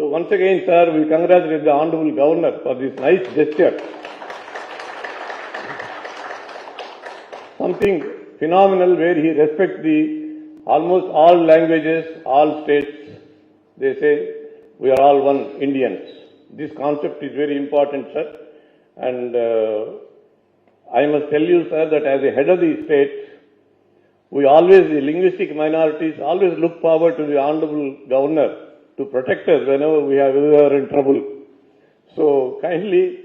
So once again, sir, we congratulate the Honorable Governor for this nice gesture. Something phenomenal where he respects the almost all languages, all states. They say we are all one Indians. This concept is very important, sir. And I must tell you, sir, that as a head of the state, we always, the linguistic minorities, always look forward to the Honorable Governor to protect us whenever we are in trouble. So kindly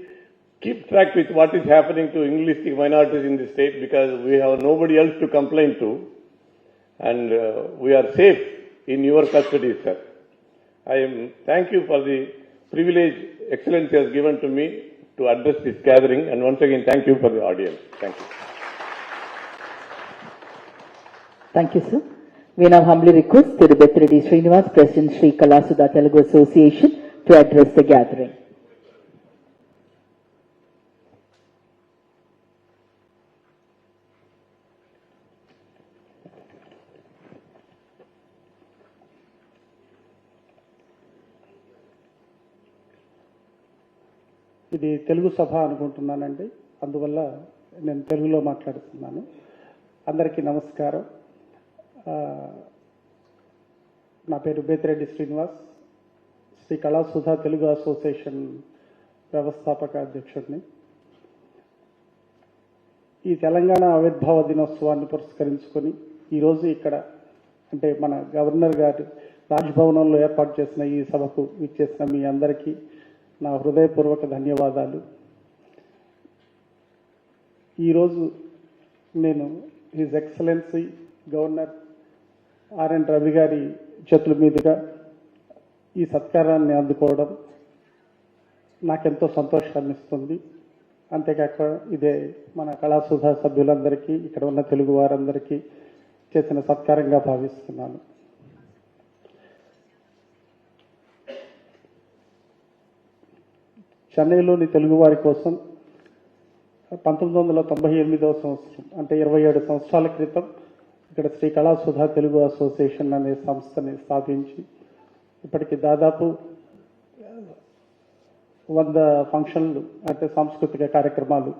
keep track with what is happening to linguistic minorities in the state, because we have nobody else to complain to, and we are safe in your custody, sir. Thank you for the privilege Excellency has given to me to address this gathering, and once again thank you for the audience. Thank you. Thank you, sir. We now humbly request Tirubethreddy Srinivas, President Sri Kalasudha Telugu Association, to address the gathering. ఇది తెలుగు సభ అనుకుంటున్నానండి, అందువల్ల నేను తెలుగులో మాట్లాడుతున్నాను. అందరికీ నమస్కారం. నా పేరు బేతిరెడ్డి శ్రీనివాస్, శ్రీ కళాసుధ తెలుగు అసోసియేషన్ వ్యవస్థాపక అధ్యక్షుడిని. ఈ తెలంగాణ ఆవిర్భావ దినోత్సవాన్ని పురస్కరించుకొని ఈరోజు ఇక్కడ అంటే మన గవర్నర్ గారి రాజ్భవనంలో ఏర్పాటు చేసిన ఈ సభకు ఇచ్చేసిన మీ అందరికీ నా హృదయపూర్వక ధన్యవాదాలు. ఈరోజు నేను his excellency governor RN Ravi గారి చేతుల మీదుగా ఈ సత్కారాన్ని అందుకోవడం నాకెంతో సంతోషాన్ని ఇస్తుంది. అంతేకాక ఇదే మన కళాసుధా సభ్యులందరికీ, ఇక్కడ ఉన్న తెలుగు వారందరికీ చేసిన సత్కారంగా భావిస్తున్నాను. చెన్నైలోని తెలుగు వారి కోసం 1998వ సంవత్సరం అంటే 27 సంవత్సరాల క్రితం ఇక్కడ శ్రీ కళాసుధ తెలుగు అసోసియేషన్ అనే సంస్థని స్థాపించి ఇప్పటికి దాదాపు 100 ఫంక్షన్లు అంటే సాంస్కృతిక కార్యక్రమాలు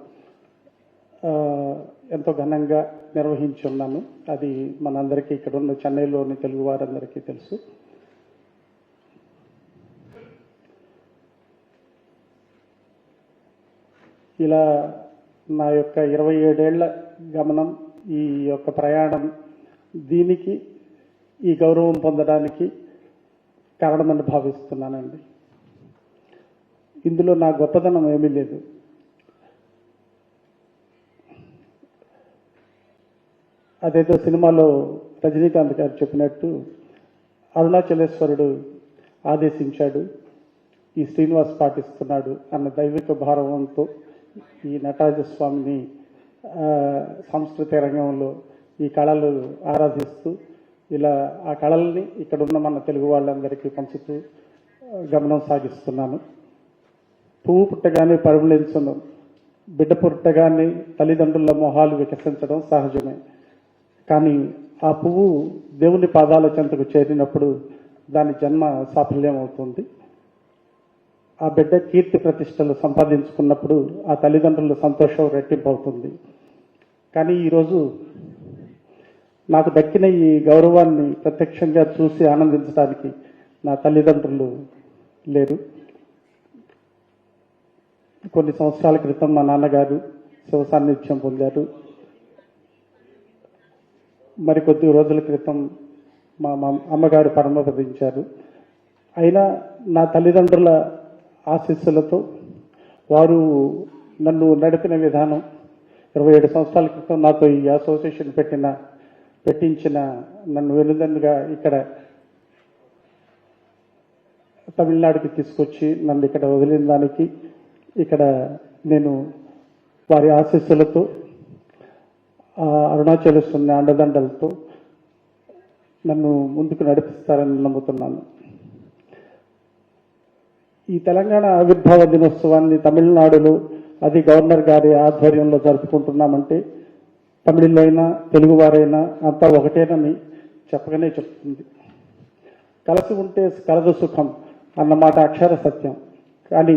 ఎంతో ఘనంగా నిర్వహించి ఉన్నాను. అది మనందరికీ ఇక్కడ ఉన్న చెన్నైలోని తెలుగు వారందరికీ తెలుసు. ఇలా నా యొక్క 27 ఏళ్ల గమనం, ఈ యొక్క ప్రయాణం, దీనికి ఈ గౌరవం పొందడానికి కారణమని భావిస్తున్నానండి. ఇందులో నా గొప్పతనం ఏమీ లేదు. అదేదో సినిమాలో రజనీకాంత్ గారు చెప్పినట్టు అరుణాచలేశ్వరుడు ఆదేశించాడు, ఈ శ్రీనివాస్ పాటిస్తున్నాడు అన్న దైవిక భావంతో ఈ నటరాజస్వామిని సాంస్కృతిక రంగంలో ఈ కళలు ఆరాధిస్తూ ఇలా ఆ కళల్ని ఇక్కడున్న మన తెలుగు వాళ్ళందరికీ పంచుతూ గమనం సాగిస్తున్నాను. పువ్వు పుట్టగానే పరిమళించడం, బిడ్డ పుట్టగానే తల్లిదండ్రుల మొహాలు వికసించడం సహజమే. కానీ ఆ పువ్వు దేవుని పాదాల చెంతకు చేరినప్పుడు దాని జన్మ సాఫల్యం అవుతుంది. ఆ బిడ్డ కీర్తి ప్రతిష్టలు సంపాదించుకున్నప్పుడు ఆ తల్లిదండ్రుల సంతోషం రెట్టింపు అవుతుంది. కానీ ఈరోజు నాకు దక్కిన ఈ గౌరవాన్ని ప్రత్యక్షంగా చూసి ఆనందించడానికి నా తల్లిదండ్రులు లేరు. కొన్ని సంవత్సరాల క్రితం మా నాన్నగారు శివ సాన్నిధ్యం పొందారు. మరికొద్ది రోజుల క్రితం మా అమ్మగారు పరమపదించారు. అయినా నా తల్లిదండ్రుల ఆశీస్సులతో వారు నన్ను నడిపిన విధానం, 27 సంవత్సరాల క్రితం నాతో ఈ అసోసియేషన్ పెట్టించిన నన్ను వెనుదన్నుగా ఇక్కడ తమిళనాడుకి తీసుకొచ్చి నన్ను ఇక్కడ వదిలిన దానికి, ఇక్కడ నేను వారి ఆశీస్సులతో అరుణాచలేశ్వరుని అండదండలతో నన్ను ముందుకు నడిపిస్తారని నమ్ముతున్నాను. ఈ తెలంగాణ ఆవిర్భావ దినోత్సవాన్ని తమిళనాడులో అది గవర్నర్ గారి ఆధ్వర్యంలో జరుపుకుంటున్నామంటే తమిళైనా తెలుగువారైనా అంతా ఒకటేనని చెప్పగానే చెప్తుంది. కలిసి ఉంటే కలదు సుఖం, అన్నమాట అక్షర సత్యం. కానీ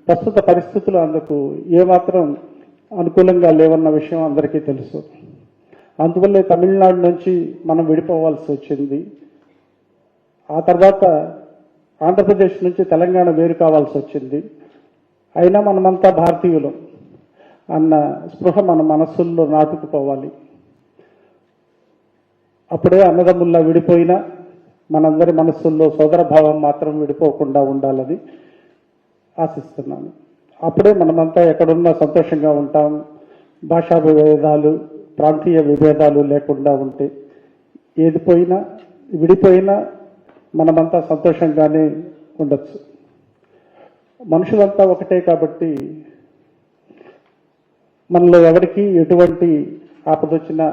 ప్రస్తుత పరిస్థితులు అందుకు ఏమాత్రం అనుకూలంగా లేవన్న విషయం అందరికీ తెలుసు. అందువల్లే తమిళనాడు నుంచి మనం విడిపోవాల్సి వచ్చింది. ఆ తర్వాత ఆంధ్రప్రదేశ్ నుంచి తెలంగాణ వేరు కావాల్సి వచ్చింది. అయినా మనమంతా భారతీయులం అన్న స్పృహ మన మనస్సుల్లో నాటుకుపోవాలి. అప్పుడే అన్నదమ్ముల్లా విడిపోయినా మనందరి మనస్సుల్లో సోదర భావం మాత్రం విడిపోకుండా ఉండాలని ఆశిస్తున్నాను. అప్పుడే మనమంతా ఎక్కడున్నా సంతోషంగా ఉంటాం. భాషా విభేదాలు, ప్రాంతీయ విభేదాలు లేకుండా ఉంటే ఏది పోయినా విడిపోయినా మనమంతా సంతోషంగానే ఉండొచ్చు. మనుషులంతా ఒకటే కాబట్టి మనలో ఎవరికి ఎటువంటి ఆపదొచ్చినా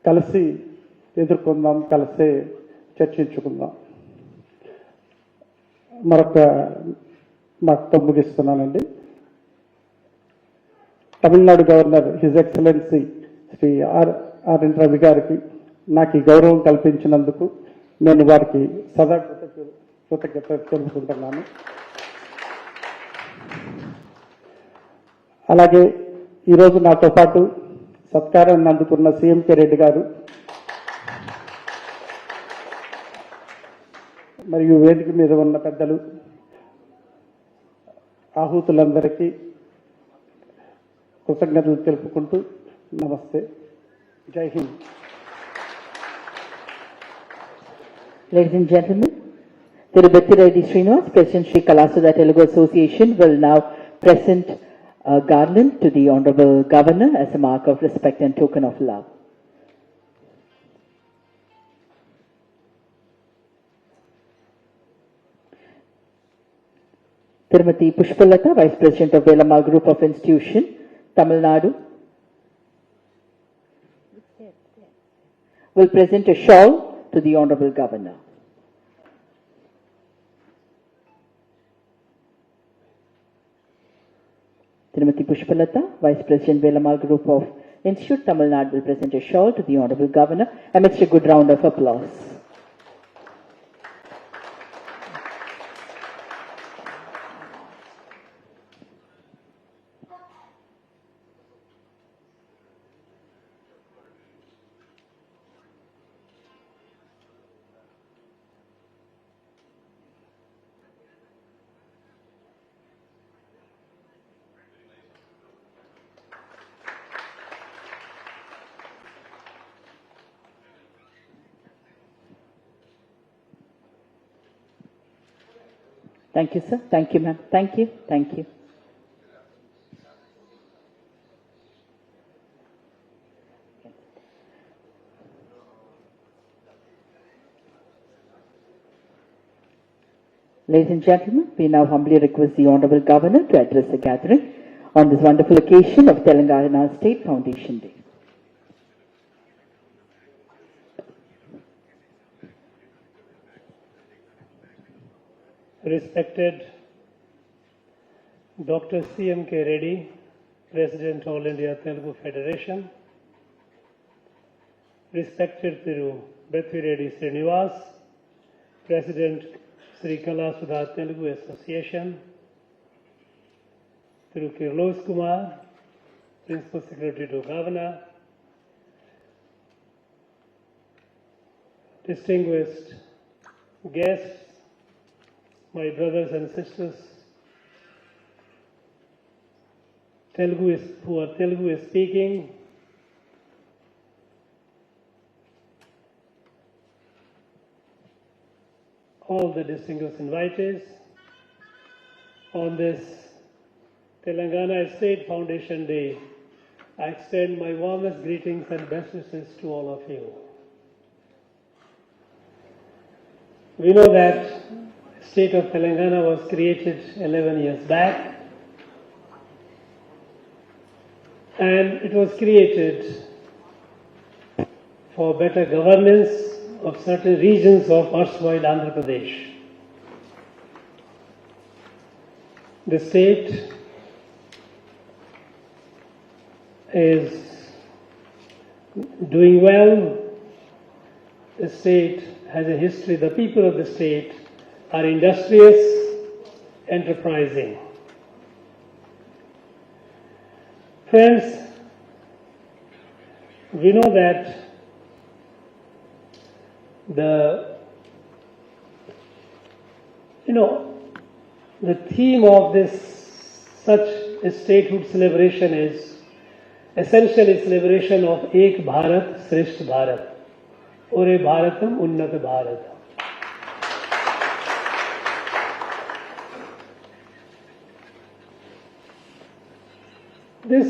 కలిసి ఎదుర్కొందాం, కలిసే చర్చించుకుందాం. మరొక మాటతో ముగిస్తున్నానండి. Tamil Nadu governor his excellency Shri R N Ravi గారికి నాకు ఈ గౌరవం కల్పించినందుకు నేను వారికి సదా కృతజ్ఞత తెలుపుకుంటున్నాను. అలాగే ఈరోజు నాతో పాటు సత్కారాన్ని అందుకున్న సీఎంకే రెడ్డి గారు మరియు వేదిక మీద ఉన్న పెద్దలు, ఆహూతులందరికీ కృతజ్ఞతలు తెలుపుకుంటూ నమస్తే, జై Hind. Ladies and gentlemen, Tirupati Reddy Srinivas, President Sri Kalasudha Telugu Association, will now present a garland to the Honorable Governor as a mark of respect and token of love. Tirumati Pushpalata, Vice President of Velamal Group of Institution, Tamil Nadu, will present a shawl to the Honorable Governor. Tirumati Pushpalata, Vice President Velamal Group of Institute, Tamil Nadu, will present a shawl to the Honorable Governor amidst a good round of applause. Thank you, sir. Thank you, ma'am. Thank you. Thank you. Ladies and gentlemen, we now humbly request the Honorable Governor to address the gathering on this wonderful occasion of Telangana State Foundation Day. Respected Dr. C.M.K. Reddy, President All India Telugu Federation, respected Tirupati Reddy Srinivas, President Sri Kalasudha Telugu Association, Thiru Kirlois Kumar, Principal Secretary to Governor, distinguished guests, my brothers and sisters, who are Telugu speaking, all the distinguished invitees, on this Telangana State Foundation Day, I extend my warmest greetings and best wishes to all of you. We know that the state of Telangana was created 11 years back, and it was created for better governance of certain regions of erstwhile Andhra Pradesh. The state is doing well. The state has a history, the people of the state are industrious, enterprising. Friends, we know that the theme of this such a statehood celebration is essentially celebration of Ek Bharat, Shreshth Bharat, Ore Bharatam, Unnat Bharatam. This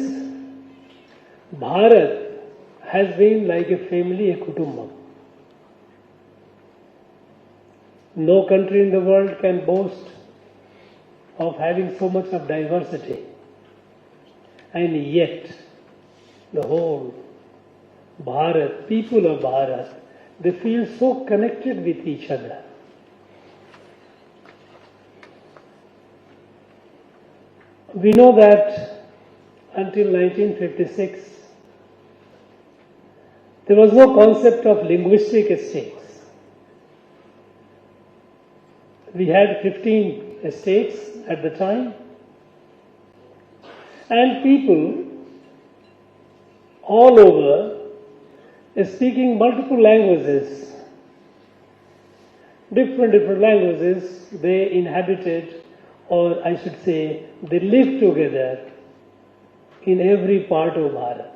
Bharat has been like a family, a kutumbam. No country in the world can boast of having so much of diversity, and yet the whole Bharat, people of Bharat, they feel so connected with each other. We know that until 1956, there was no concept of linguistic states. We had 15 states at the time, and people all over speaking multiple languages, different languages they inhabited, or I should say, they lived together in every part of Bharat.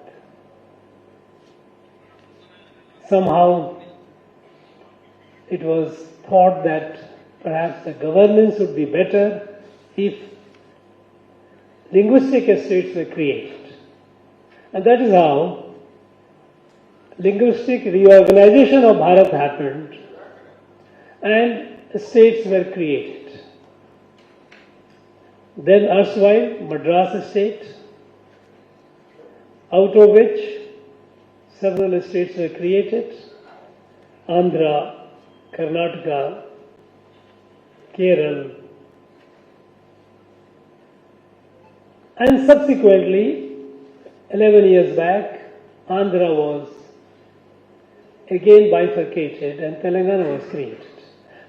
Somehow it was thought that perhaps the governance would be better if linguistic states were created. And that is how linguistic reorganization of Bharat happened and states were created. Then erstwhile Madras state, out of which several states were created: Andhra, Karnataka, Kerala, and subsequently, 11 years back, Andhra was again bifurcated and Telangana was created.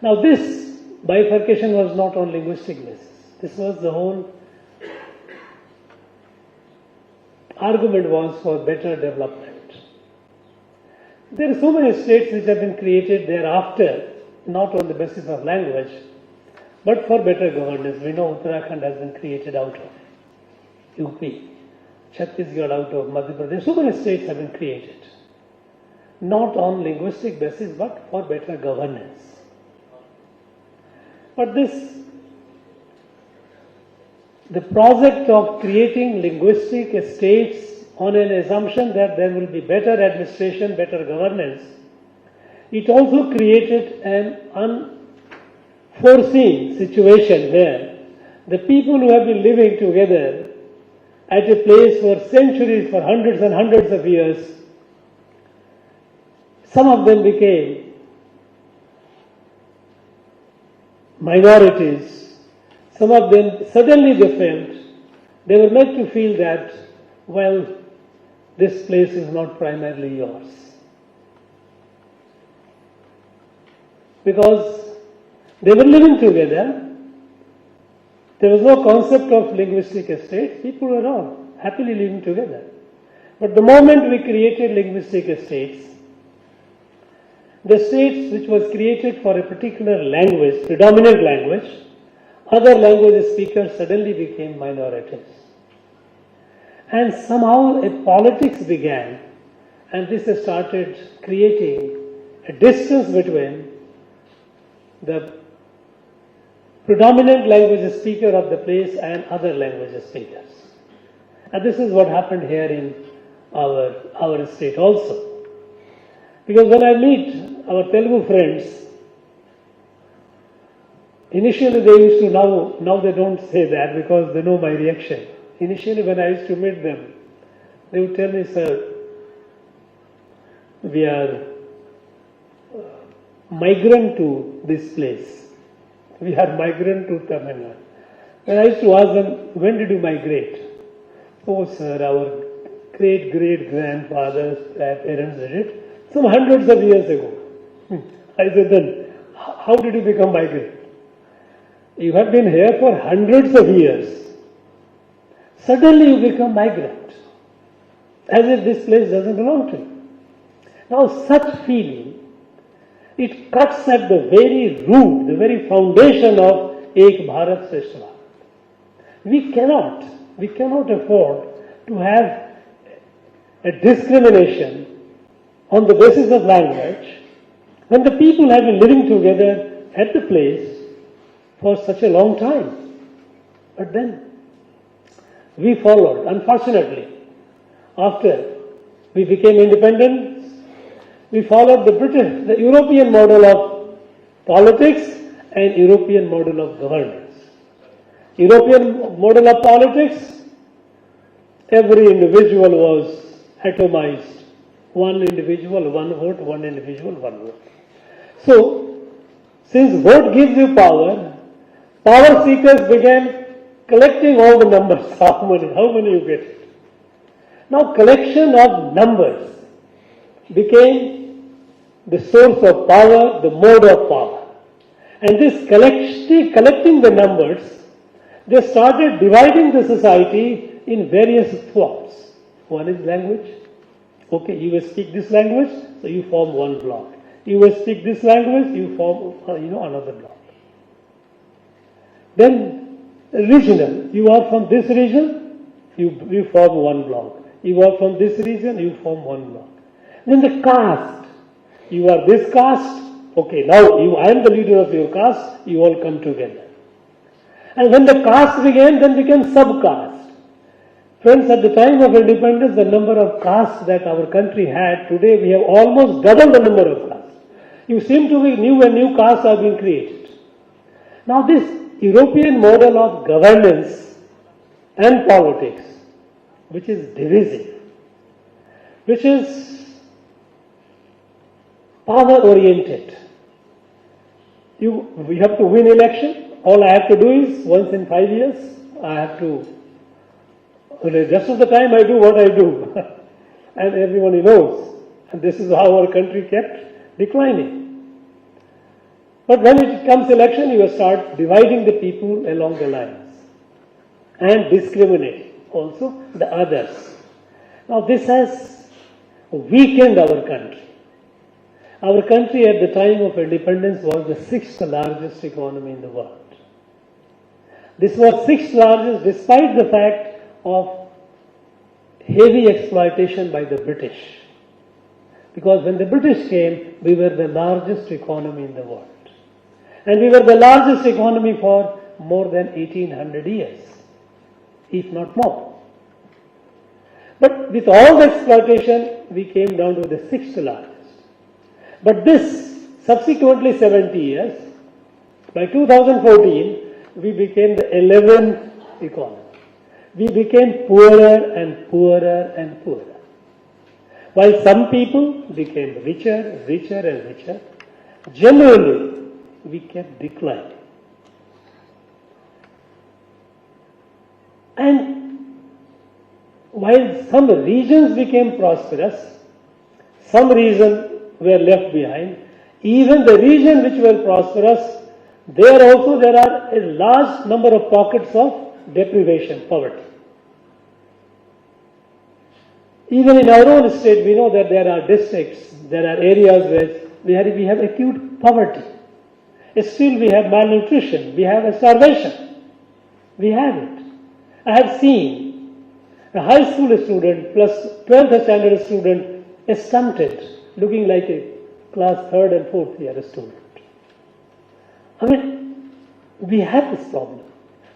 Now this bifurcation was not on linguistic basis. This was the whole argument was for better development. There are so many states which have been created thereafter, not on the basis of language, but for better governance. We know Uttarakhand has been created out of UP, Chhattisgarh out of Madhya Pradesh. So many states have been created, not on linguistic basis, but for better governance. But the project of creating linguistic states on an assumption that there will be better administration, better governance, it also created an unforeseen situation where the people who have been living together at a place for centuries, for hundreds and hundreds of years, some of them became minorities. Some of them suddenly they were made to feel that, well, this place is not primarily yours. Because they were living together, there was no concept of linguistic estates, people were all happily living together. But the moment we created linguistic estates, the states which was created for a particular language, predominant language, other language speakers suddenly became minorities. And somehow a politics began, and this started creating a distance between the predominant language speaker of the place and other language speakers. And this is what happened here in our state also. Because when I meet our Telugu friends, initially they used to, now they don't say that because they know my reaction. Initially when I used to meet them, they would tell me, sir, we are migrant to this place. We are migrant to Tamil Nadu. And I used to ask them, when did you migrate? Oh sir, our great-great-grandfathers, parents did it some hundreds of years ago. I said, then how did you become migrant? You have been here for hundreds of years. Suddenly you become migrant, as if this place doesn't belong to you. Now such feeling, it cuts at the very root, the very foundation of Ek Bharat Shrestha Bharat. We cannot afford to have a discrimination on the basis of language when the people have been living together at the place for such a long time. But then we followed, unfortunately, after we became independent, we followed the European model of politics and European model of governance. European model of politics, every individual was atomized. One individual, one vote, one individual, one vote. So, since vote gives you power, power seekers began collecting all the numbers. How many you get? Now collection of numbers became the source of power, the mode of power. And this collecting the numbers, they started dividing the society in various forms. One is language. Okay, you will speak this language, so you form one block. You will speak this language, you form another block. Then regional. You are from this region, you form one block. You are from this region, you form one block. Then the caste. You are this caste. Okay, now I am the leader of your caste. You all come together. And when the caste began, then became sub-caste. Friends, at the time of independence, the number of castes that our country had, today we have almost doubled the number of castes. You seem to be new castes are being created. Now this European model of governance and politics, which is divisive, which is power-oriented. We have to win election. All I have to do is, once in 5 years, I have to, the rest of the time I do what I do. And everyone knows. And this is how our country kept declining. But when it comes election, you start dividing the people along the lines. And discriminating also the others. Now this has weakened our country. Our country at the time of independence was the 6th largest economy in the world. This was 6th largest despite the fact of heavy exploitation by the British. Because when the British came, we were the largest economy in the world. And we were the largest economy for more than 1800 years, if not more. But with all the exploitation, we came down to the 6th largest. But this, subsequently 70 years, by 2014, we became the 11th economy. We became poorer and poorer and poorer. While some people became richer, richer and richer, generally we kept declining. And while some regions became prosperous, some regions were left behind. Even the regions which were prosperous, there are a large number of pockets of deprivation, poverty. Even in our own state, we know that there are districts, there are areas where we have acute poverty. Still we have malnutrition, we have starvation. We have it. I have seen a high school student plus 12th standard student stunted, looking like a class 3rd and 4th year student. I mean, we have this problem.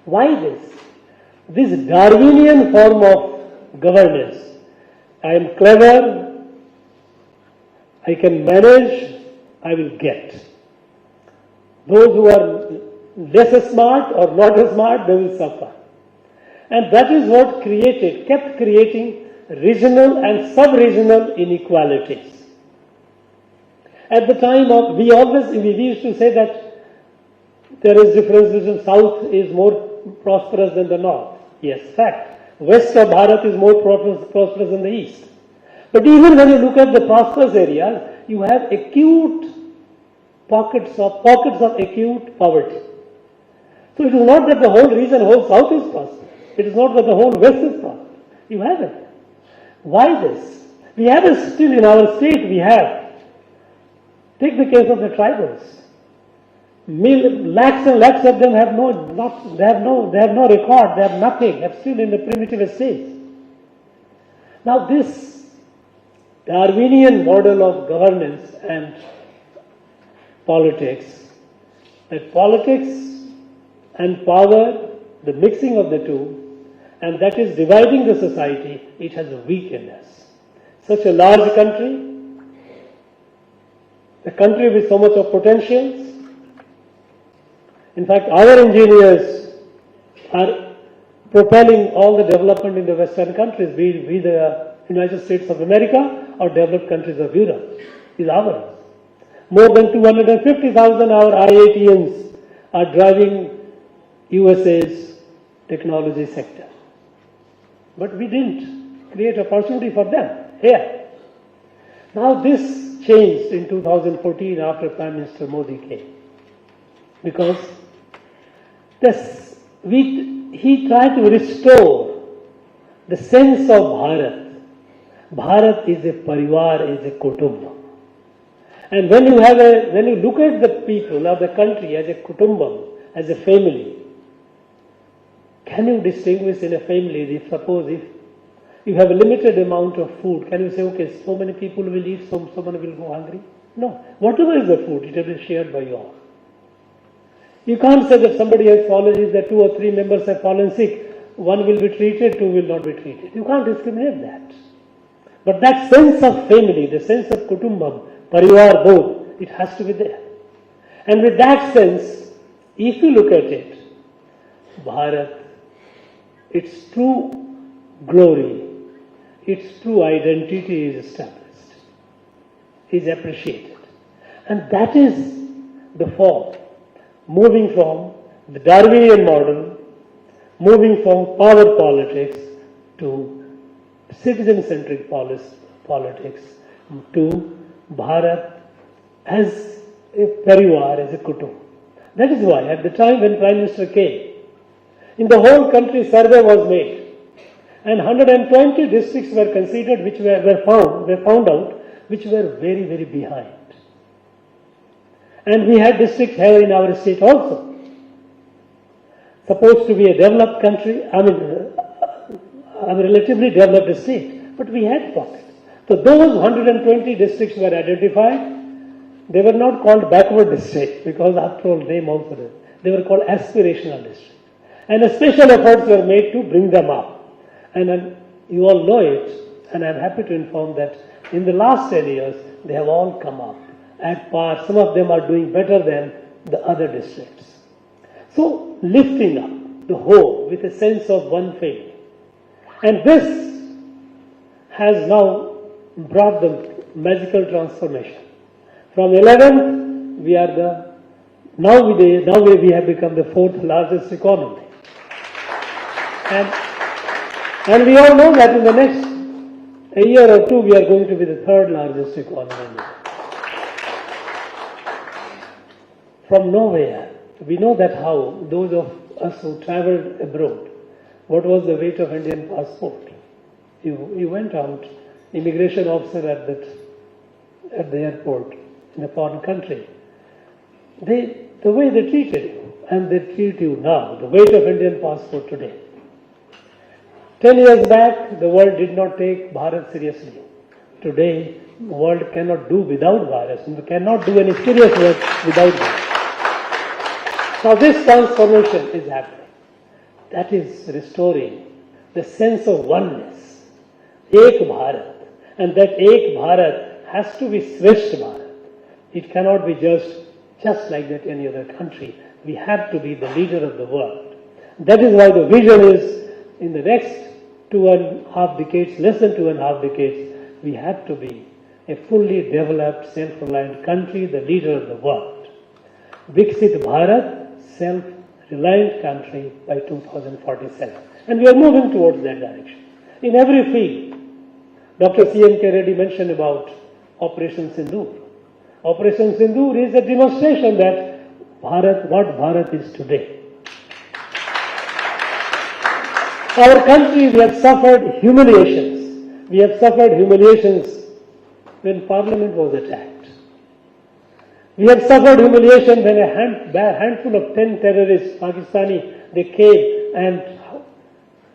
Why this? This Darwinian form of governance. I am clever, I can manage, I will get. Those who are less smart or not as smart, they will suffer. And that is what kept creating regional and sub-regional inequalities. At the time of, we used to say that there is difference between South is more prosperous than the North. Yes, fact. West of Bharat is more prosperous than the East. But even when you look at the prosperous areas, you have acute pockets of acute poverty. So it is not that the whole region, whole south is prosperous. It is not that the whole west is prosperous. You have it. Why this? We have it still in our state. We have. Take the case of the tribals. Lakhs and lakhs of them have no record. They have nothing. They are still in the primitive stage. Now this Darwinian model of governance and politics, that politics and power, the mixing of the two, and that is dividing the society, it has weakened us. Such a large country, a country with so much of potentials. In fact, our engineers are propelling all the development in the Western countries, be the United States of America or developed countries of Europe, is ours. More than 250,000 our IITians are driving USA's technology sector. But we didn't create opportunity for them here. Now this changed in 2014 after Prime Minister Modi came. Because he tried to restore the sense of Bharat. Bharat is a parivar, is a kutumbam. And when you look at the people of the country as a kutumbam, as a family, can you distinguish in a family, if you have a limited amount of food, can you say, okay, so many people will eat, someone will go hungry? No. Whatever is the food, it will be shared by you all. You can't say that somebody has fallen, is that 2 or 3 members have fallen sick, one will be treated, 2 will not be treated. You can't discriminate that. But that sense of family, the sense of kutumbam, parivar both, it has to be there. And with that sense, if you look at it, Bharat, its true glory, its true identity is established, is appreciated. And that is the form, moving from the Darwinian model, moving from power politics to citizen-centric politics, to Bharat as a parivar, as a kutum. That is why at the time when Prime Minister came, in the whole country survey was made, and 120 districts were considered which were found out, which were very, very behind. And we had districts here in our state also. Supposed to be a developed country, a relatively developed state, but we had pockets. So those 120 districts were identified. They were not called backward districts because after all name also they were called aspirational districts. And special efforts were made to bring them up. And you all know it, and I'm happy to inform that in the last 10 years, they have all come up at par. Some of them are doing better than the other districts. So, lifting up the whole with a sense of one family. And this has now brought the magical transformation. From 11, we are now we have become the 4th largest economy. And we all know that in the next a year or 2, we are going to be the 3rd largest economy in the world. From nowhere, we know that how those of us who traveled abroad, what was the weight of Indian passport? You went out, immigration officer at the airport in a foreign country. The way they treated you, and they treat you now, the weight of Indian passport today. 10 years back, the world did not take Bharat seriously. Today, the world cannot do without Bharat, and we cannot do any serious work without Bharat. Now this transformation is happening. That is restoring the sense of oneness. Ek Bharat. And that Ek Bharat has to be Shrestha Bharat. It cannot be just like that any other country. We have to be the leader of the world. That is why the vision is, in the next 2.5 decades, less than 2.5 decades, we have to be a fully developed, self-reliant country, the leader of the world. Viksit Bharat, self-reliant country by 2047. And we are moving towards that direction. In every field, Dr. C.N.K. Reddy mentioned about Operation Sindoor. Operation Sindoor is a demonstration that what Bharat is today. Our country, we have suffered humiliations. We have suffered humiliations when Parliament was attacked. We have suffered humiliation when a handful of 10 terrorists, Pakistani, they came and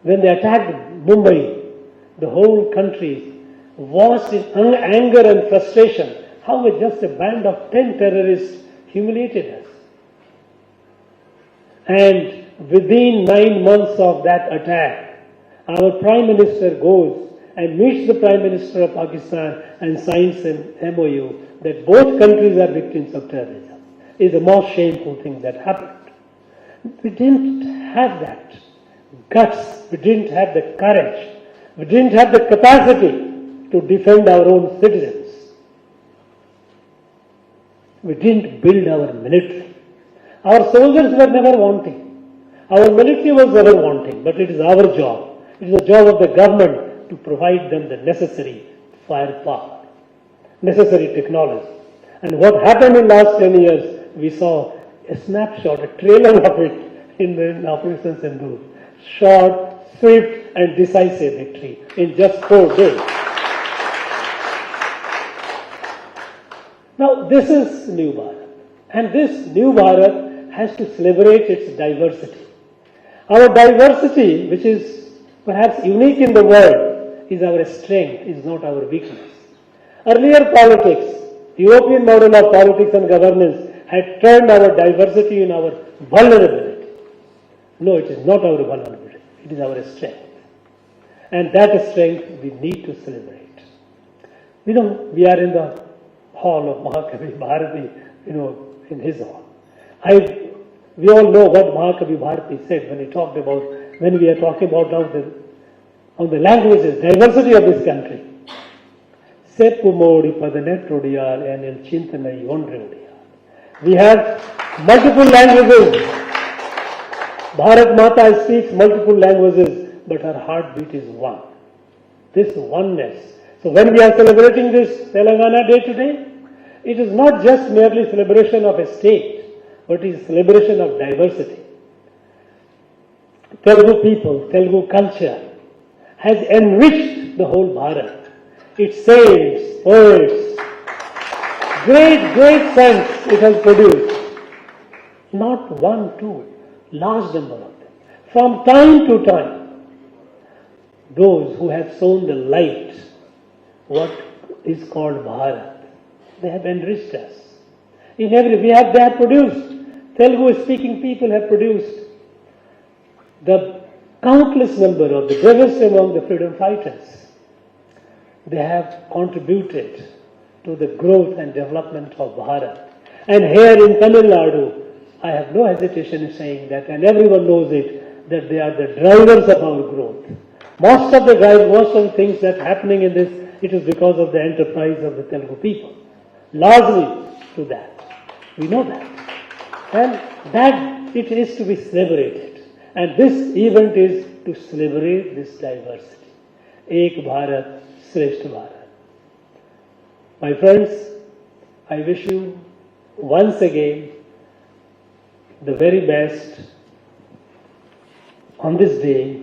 when they attacked Mumbai, the whole country was in anger and frustration. How just a band of 10 terrorists humiliated us. And within 9 months of that attack, our Prime Minister goes and meets the Prime Minister of Pakistan and signs an MOU that both countries are victims of terrorism. It is the most shameful thing that happened. We didn't have that guts, we didn't have the courage, we didn't have the capacity to defend our own citizens. We didn't build our military. Our soldiers were never wanting. Our military was never wanting, but it is our job. It is the job of the government to provide them the necessary firepower, necessary technology. And what happened in the last 10 years, we saw a snapshot, a trailer of it in the Operation Sindoor. Short, swift and decisive victory in just 4 days. Now this is New Bharat. And this New Bharat has to celebrate its diversity. Our diversity, which is perhaps unique in the world, is our strength, is not our weakness. Earlier politics, European model of politics and governance had turned our diversity in our vulnerability. No, it is not our vulnerability. It is our strength. And that strength we need to celebrate. We are in the hall of Mahakavi Bharati, in his hall. We all know what Mahakavi Bharati said when we are talking about now the languages, diversity of this country. Seppu modi padanetrodiyal enil chintanai ondrodiyal. We have multiple languages. Bharat Mata speaks multiple languages, but her heartbeat is one. This oneness. So when we are celebrating this Telangana Day today, it is not just merely celebration of a state, but it is celebration of diversity. Telugu people, Telugu culture has enriched the whole Bharat. Its saints, poets, great saints it has produced. Not one, two, large number of them. From time to time, those who have sown the light, what is called Bharat, they have enriched us. They have produced, Telugu speaking people have produced the countless number of the bravest among the freedom fighters. They have contributed to the growth and development of Bharat. And here in Tamil Nadu, I have no hesitation in saying that, and everyone knows it, that they are the drivers of our growth. Most of the things that are happening in this, it is because of the enterprise of the Telugu people. Largely to that. We know that. And that it is to be celebrated. And this event is to celebrate this diversity. Ek Bharat, Shrestha Bharat. My friends, I wish you once again the very best on this day,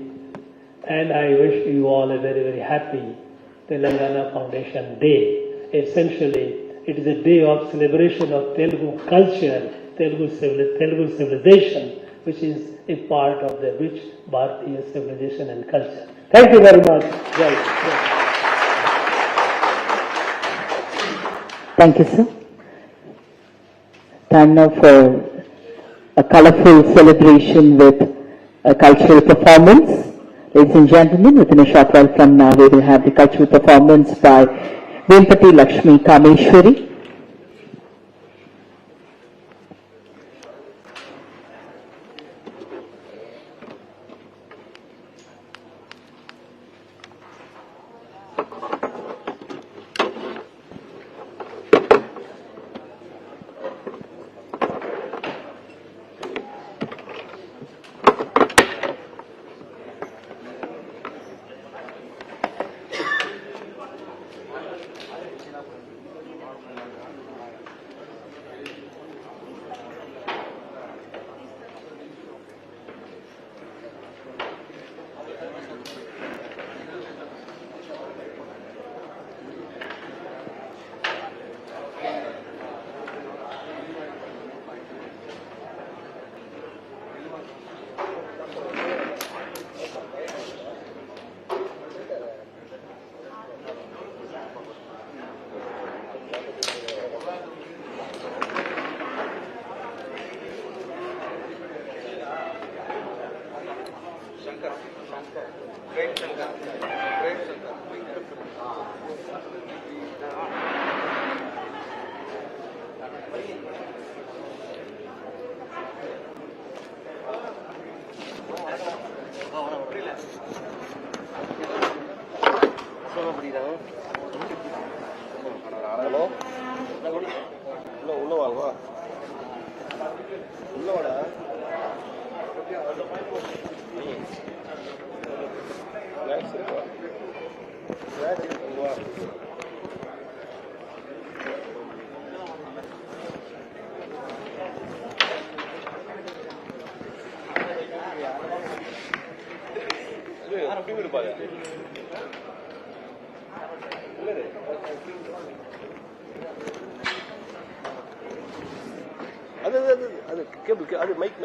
and I wish you all a very, very happy Telangana Foundation Day. Essentially, it is a day of celebration of Telugu culture, Telugu civilization, which is a part of the rich Bharatiya civilization and culture. Thank you very much. Thank you, sir. Time now for a colorful celebration with a cultural performance. Ladies and gentlemen, within a short while from now, we will have the cultural performance by Vempati Lakshmi Kameshwari. Hello உள்ள வாங்க உள்ள வாடா அது cable அது mic